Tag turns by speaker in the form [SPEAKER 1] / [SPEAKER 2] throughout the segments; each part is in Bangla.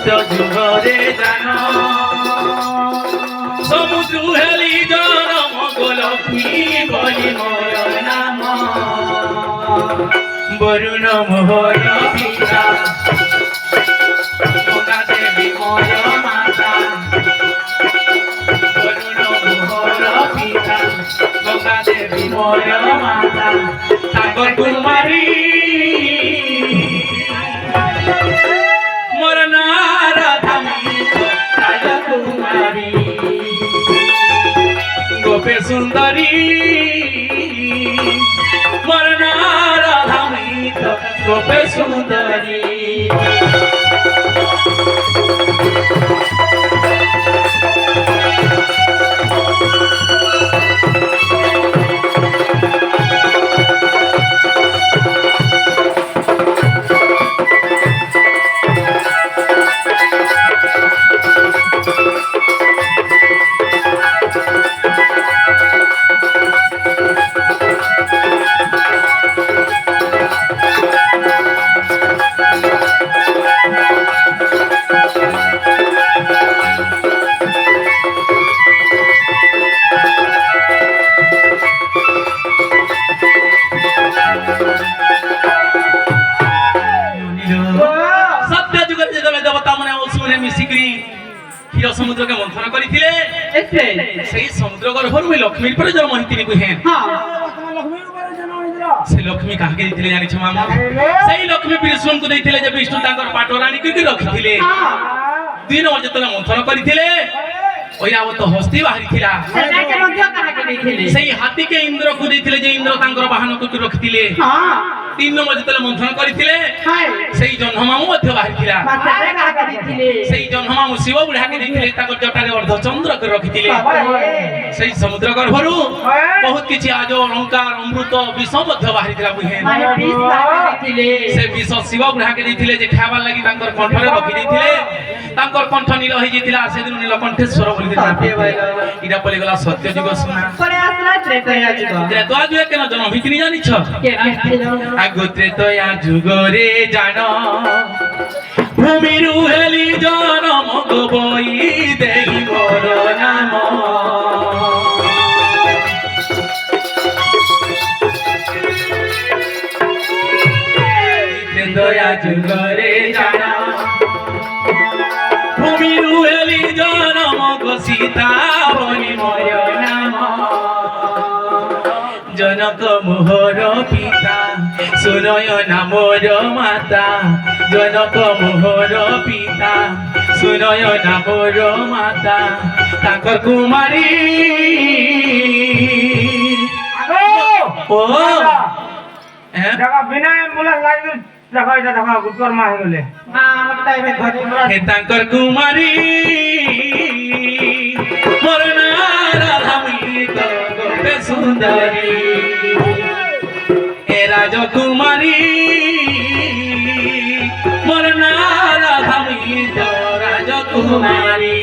[SPEAKER 1] যুগরে জান সমুদ্র হেলি জনম গোলক্ষ্মী বলি মোর নাম বরুণ মোহর পিতা গঙ্গা দেবী মোর মাতা বরুণ মোহর পিতা গঙ্গা দেবী মোর মাতা সাগর কুমারী মোর না রাধাকুমারী গোপে সুন্দরী মোর না রাধামিত গোপে সুন্দরী ক্ষীর সমুদ্রকে মন্থন করিছিলে সেই সমুদ্র গর্ভরু লক্ষ্মীর পরে জন্ম হইতিনি কুহেন সেই লক্ষ্মী কাহাকে দিছিলে জানিছ মামা সেই লক্ষ্মী বিষ্ণুଙ୍କୁ ଦେଇଥିଲେ যে বিষ্ণু তাঙ্কর পাটরানী কি রখিଥିଲେ দুই নম্বর যেতলে মন্থন করিଥିଲେ ঐরাবত হস্তি বাহারিଥିଲା সেই হাতীকে ইন্দ্রକୁ ଦେଇଥିଲେ যে ইন্দ্র তাঙ্কর বাহনକୁ রখিଥିଲେ তিন নম্বর যেতলে মন্থন করিଥିଲେ সেই জহ্নমামু মধ্য বাহারিଥିଲା সেই জহ্নমামু শিব বুঢ়াকে ଦେଇଥିଲେ তাঙ্কর জটারে অর্ধচন্দ্র করে রখিଥିଲେ সেই সমুদ্র গর্ভরু বহুত কিছু আজ অলঙ্কার অমৃত বিষ মধ্য বাহারিଥିଲା বুঝেন সে বিষ শিব বুঢ়াকে ଦେଇଥିଲେ যে খাবার লাগি তাঙ্কর কণ্ঠরে রখি ଦେଇଥିଲେ তাঙ্কর কণ্ঠ নীল হয়ে যাইতিলা সেদিন নীলকণ্ঠেশ্বর বলি এটা বলে গলা সত্য যুগ শোনা ত্রেতয়া যুগে কেন জন্ম ভিতনি জানিছ আগ ত্রেতয়া যুগরে জান ভূমিরু হেলি জনম গোবই দেই মোর নাম ত্রেতয়া যুগরে জান ভূমিরু হেলি জনম গো সীতা বলি মোর নাম জনক মোহর পিতা সুনয় নামর মাতা জনক মোহর পিতা সুনয় নামর মাতা তাঙ্কর কুমারী ও
[SPEAKER 2] জায়গা বিনা অ্যাম্বুলেন্স লাগবে দেখো এটা দেখো গুটকর মা হয়ে গেলে আমার টাইমে ঘরে
[SPEAKER 1] হে তাঙ্কর কুমারী মোর না রাধামিত গোপে সুন্দরী হে রাজকুমারী মোর না রাধামিত রাজকুমারী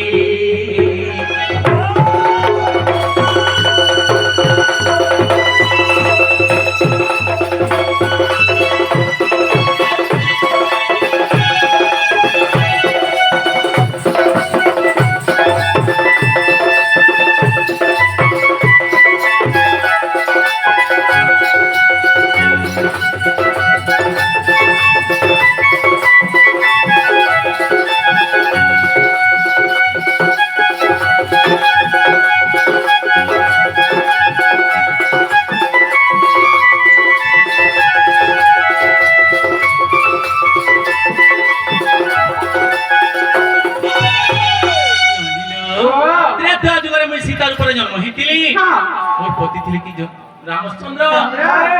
[SPEAKER 1] मोर पति थिले कि रामचंद्र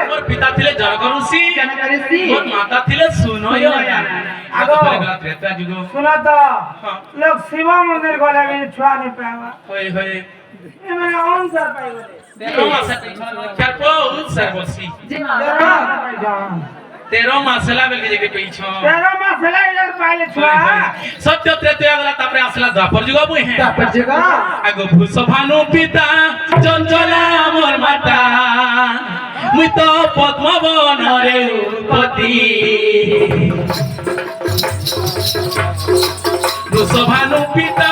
[SPEAKER 1] मोर पिता थिले जनक ऋषि मोर माता थिले सुनय आगो गला त्रेता जुग
[SPEAKER 2] सुना तो लोग शिव मंदिर को लगे छुआ नहीं पावा
[SPEAKER 1] होय होय
[SPEAKER 2] ये मैंने आंसर पाई
[SPEAKER 1] तेरो मासा क्या पो उत्सर बसी
[SPEAKER 2] जी हां
[SPEAKER 1] तेरो मासला बेल के जगह पेछ
[SPEAKER 2] तेरो मासला इधर पाइले छुआ
[SPEAKER 1] सत्य त्रेता गला तापरे आसला द्वापर जुग बुई है
[SPEAKER 2] द्वापर जुग
[SPEAKER 1] आगो भूषभानु पिता चंचला मोर माता मुई तो पद्मवन रे उपति ଭାନୁ ପିତା